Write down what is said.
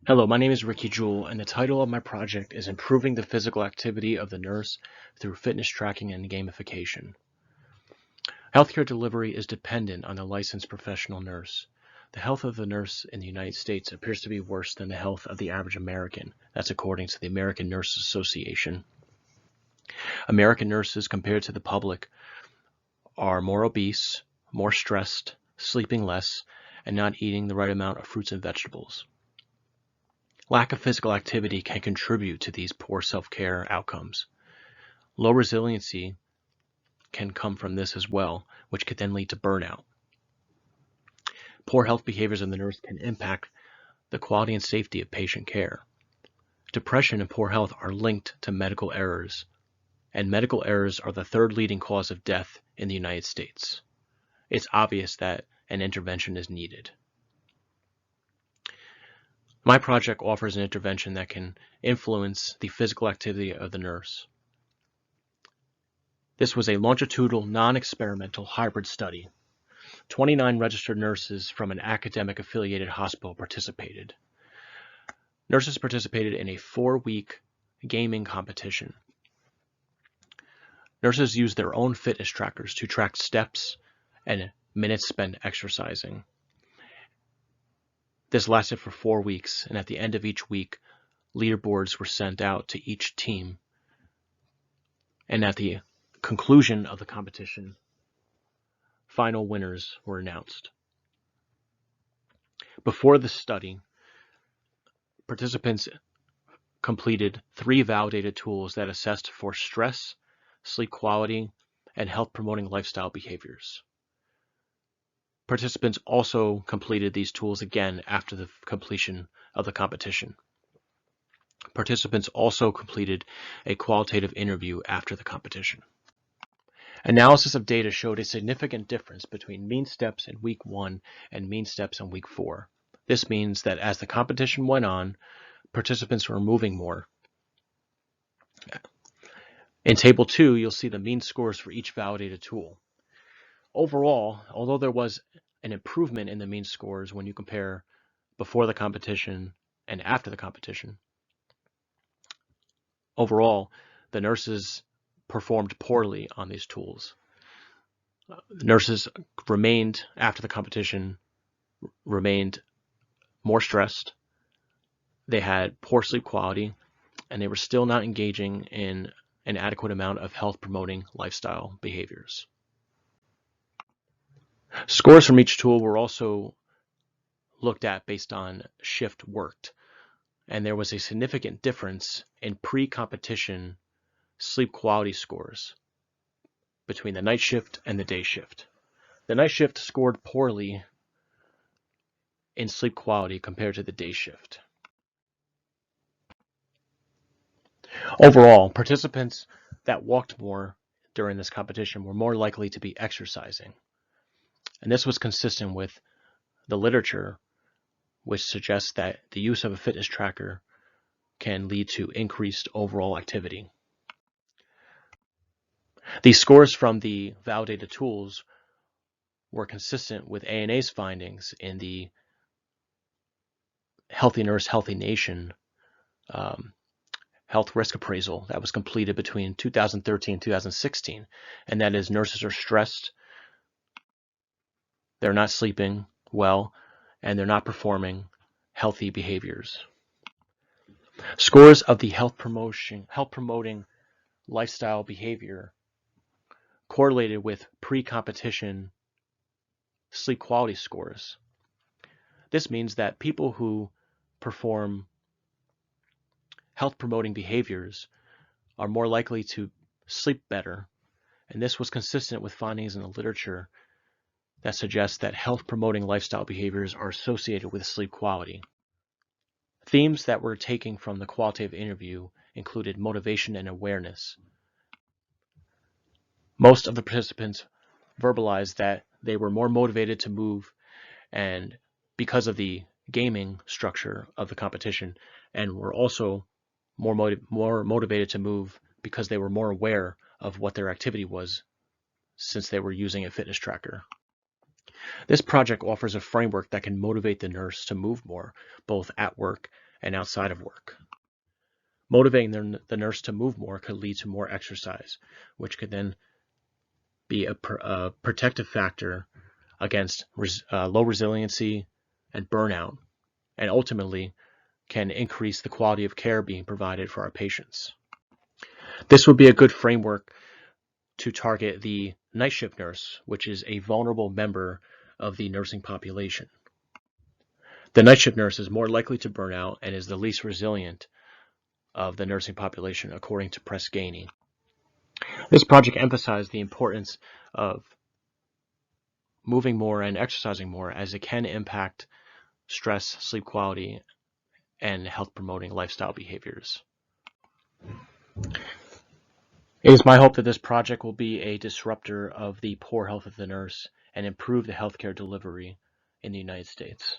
Hello, my name is Jewell, and the title of my project is Improving the Physical Activity of the Nurse Through Fitness Tracking and Gamification. Healthcare delivery is dependent on a licensed professional nurse. The health of the nurse in the United States appears to be worse than the health of the average American. That's according to the American Nurses Association. American nurses, compared to the public, are more obese, more stressed, sleeping less, and not eating the right amount of fruits and vegetables. Lack of physical activity can contribute to these poor self-care outcomes. Low resiliency can come from this as well, which could then lead to burnout. Poor health behaviors of the nurse can impact the quality and safety of patient care. Depression and poor health are linked to medical errors, and medical errors are the third leading cause of death in the United States. It's obvious that an intervention is needed. My project offers an intervention that can influence the physical activity of the nurse. This was a longitudinal, non-experimental hybrid study. 29 registered nurses from an academic-affiliated hospital participated. Nurses participated in a 4-week gaming competition. Nurses used their own fitness trackers to track steps and minutes spent exercising. This lasted for 4 weeks, and at the end of each week, leaderboards were sent out to each team. And at the conclusion of the competition, final winners were announced. Before the study, participants completed 3 validated tools that assessed for stress, sleep quality, and health-promoting lifestyle behaviors. Participants also completed these tools again after the completion of the competition. Participants also completed a qualitative interview after the competition. Analysis of data showed a significant difference between mean steps in week 1 and mean steps in week 4. This means that as the competition went on, participants were moving more. In Table 2, you'll see the mean scores for each validated tool. Overall, although there was an improvement in the mean scores when you compare before the competition and after the competition, overall, the nurses performed poorly on these tools. The nurses remained, after the competition, remained more stressed. They had poor sleep quality, and they were still not engaging in an adequate amount of health-promoting lifestyle behaviors. Scores from each tool were also looked at based on shift worked, and there was a significant difference in pre-competition sleep quality scores between the night shift and the day shift. The night shift scored poorly in sleep quality compared to the day shift. Overall, participants that walked more during this competition were more likely to be exercising. And this was consistent with the literature, which suggests that the use of a fitness tracker can lead to increased overall activity. These scores from the validated tools were consistent with ANA's findings in the Healthy Nurse, Healthy Nation health risk appraisal that was completed between 2013 and 2016, and that is nurses are stressed, they're not sleeping well, and they're not performing healthy behaviors. Scores of the health-promoting lifestyle behavior correlated with pre-competition sleep quality scores. This means that people who perform health-promoting behaviors are more likely to sleep better, and this was consistent with findings in the literature that suggests that health-promoting lifestyle behaviors are associated with sleep quality. Themes that were taken from the qualitative interview included motivation and awareness. Most of the participants verbalized that they were more motivated to move, and because of the gaming structure of the competition, and were also more motivated to move because they were more aware of what their activity was since they were using a fitness tracker. This project offers a framework that can motivate the nurse to move more, both at work and outside of work. Motivating the nurse to move more could lead to more exercise, which could then be a protective factor against low resiliency and burnout, and ultimately can increase the quality of care being provided for our patients. This would be a good framework to target the night shift nurse, which is a vulnerable member of the nursing population. The night shift nurse is more likely to burn out and is the least resilient of the nursing population, according to Press Ganey. This project emphasized the importance of moving more and exercising more, as it can impact stress, sleep quality, and health-promoting lifestyle behaviors. It is my hope that this project will be a disruptor of the poor health of the nurse and improve the healthcare delivery in the United States.